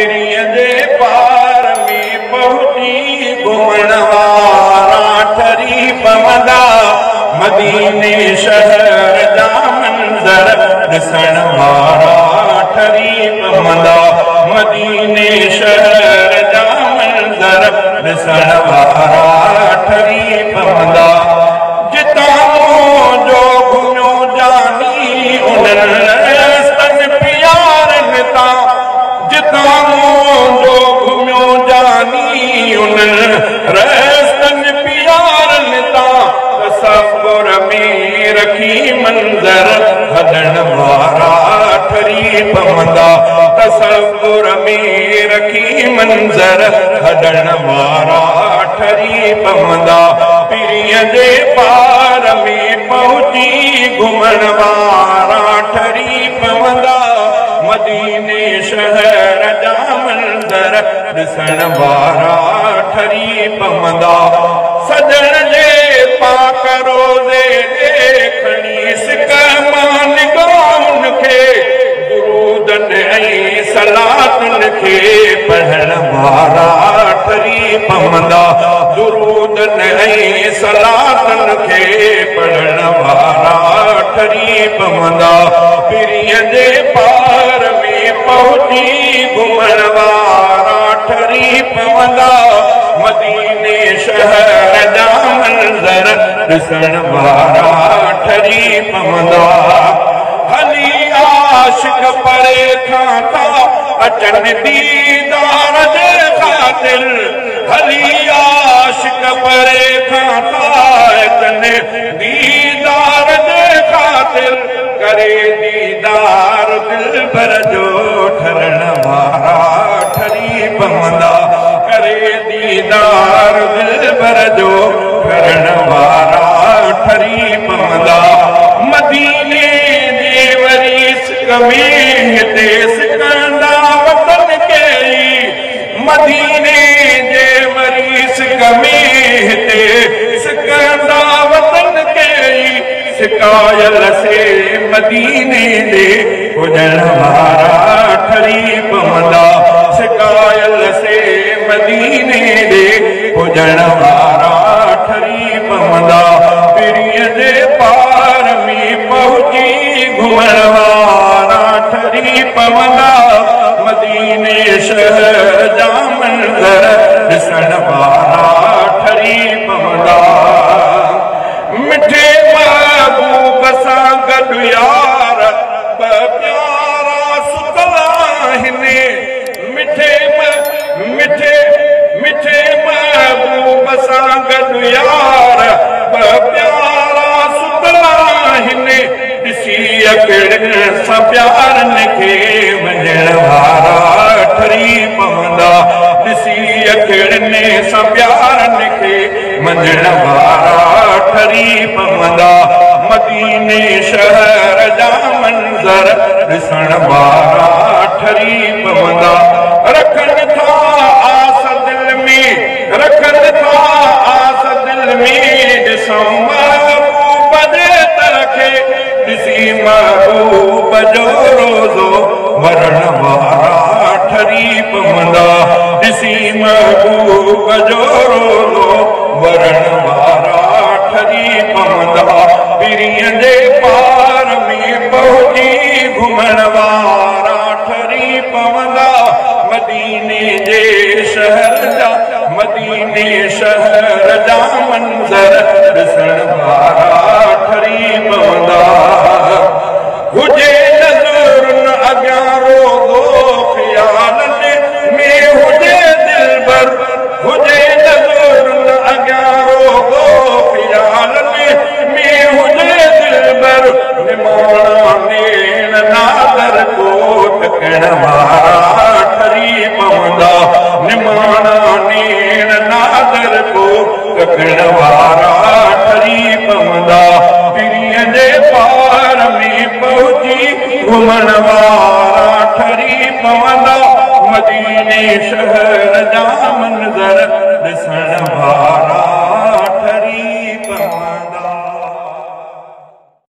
पिरीअ जे पार में पहुची घुमण वारा ठरी पवंदा मदीने शहर जा मंज़र ॾिसण वारा ठरी पवंदा मदीने शहर जा मंज़र ॾिसण वारा ठरी पवंदा जितां जो घुमियो जानी उन्हनि रस्तनि प्यारनि तां जितां जो घुमियो जानी उन्हनि रस्तनि प्यारनि तां तसव्वुर में रखी मंज़र हलण वारा ठरी पवंदा तसव्वुर में रखी मंज़र हलण वारा ठरी पवंदा पिरीअ जे पार में पहुची घुमण वारा ठरी पवंदा मदीने शहर जा मंज़र ॾिसण वारा ठरी पवंदा सजण जे पाक रोज़े खणी सिक मां निगाहुनि खे दुरूदनि ऐं सलातुनि खे पढ़ण वारा ठरी पवंदा दुरूदनि ऐं सलातुनि खे पढ़ण वारा ठरी पवंदा पिरीअ जे पार में पहुची घुमण वारा ठरी पवंदा मदीने शहर जा मंज़र ॾिसण वारा ठरी पवंदा हली आशिक़ परे खां था अचनि दीदार जे ख़ातिर हली आशिक़ परे खां था अचनि दीदार जे ख़ातिर करे दीदार दिलबर जो ठरण वारा ठरी पवंदा करे दीदार दिलबर जो ठरण वारा ठरी पवंदा मदीने जे वरी सिक में हिते सिकंदा वतन के मदीने जे वरी सिक में हिते सिकंदा वतन के सिकायल से मदीने दे हुजण वारा ठरी पवंदा सिकायल से मदीने दे हुजण वारा ठरी पवंदा पिरीअ जे पार में पहुची घुमण वारा ठरी पवंदा मदीने शहर जा मंज़र ॾिसण वारा ठरी पवंदा मिठे महबूब सां गॾु यार ॿ प्यारा सुतला आहिनि मिठे महबूब सां गॾु यार ॿ प्यारा सुतला आहिनि ॾिसी अखिड़ियुनि सां प्यारनि खे वञण वारा ठरी पवंदा ॾिसी अखिड़ियुनि सां प्यारनि खे वञण वारा ठरी पवंदा मदीने शहर जा मंज़र ॾिसण वारा ठरी पवंदा रखनि था आस दिल में रखनि था आस दिल में ॾिसूं महबूब जे दर खे ॾिसी महबूब जो रोज़ो वरण वारा ठरी पवंदा ॾिसी महबूब जो रोज़ो वरण वारा ठरी पवंदा पिरीअ जे पार में पहुची घुमण वारा ठरी पवंदा मदीने जे शहर जा मदीने शहर जा मंज़र ॾिसण वारा ठरी पवंदा हुजे नज़रुनि अॻियां रोज़ो ख़्यालनि में हुजे दिलबर हुजे नज़रुनि अॻियां रोज़ो ख़्यालनि में हुजे दिलबर निमाणा नेण नादर कोट कण वारा ठरी पवंदा निमाणा नेण नादर कोट कण वारा ठरी पवंदा पिरीअ जे पार में पहुची घुमण वारा ठरी पवंदा मदीने शहर जा मंज़र ॾिसण वारा